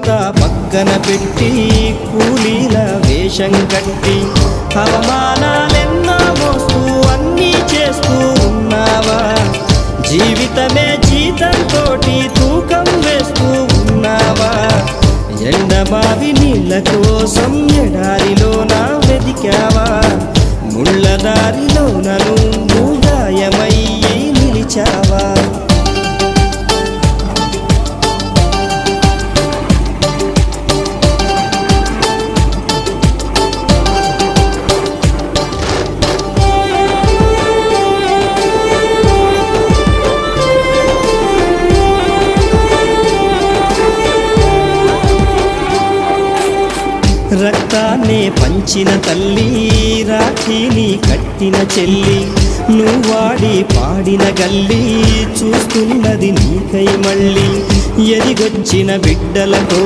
అంతా పక్కన పెట్టి కూలీల వేషం కట్టి అవమానాలెన్నో మోస్తూ అన్నీ చేస్తూ ఉన్నావా? జీవితమే జీతంతోటి తూకం వేస్తూ ఉన్నావా? ఎండమావి నీళ్ళ కోసం ఎడారిలోన వెతికావా? ముళ్ళదారిలోన నువ్వు గాయమయ్యి నిలిచావా? రక్తాన్నే పంచిన తల్లి, రాఖీని కట్టిన చెల్లి, నువ్వాడి పాడిన గల్లి చూస్తున్నది నీకై మళ్ళీ. ఎదిగొచ్చిన బిడ్డలతో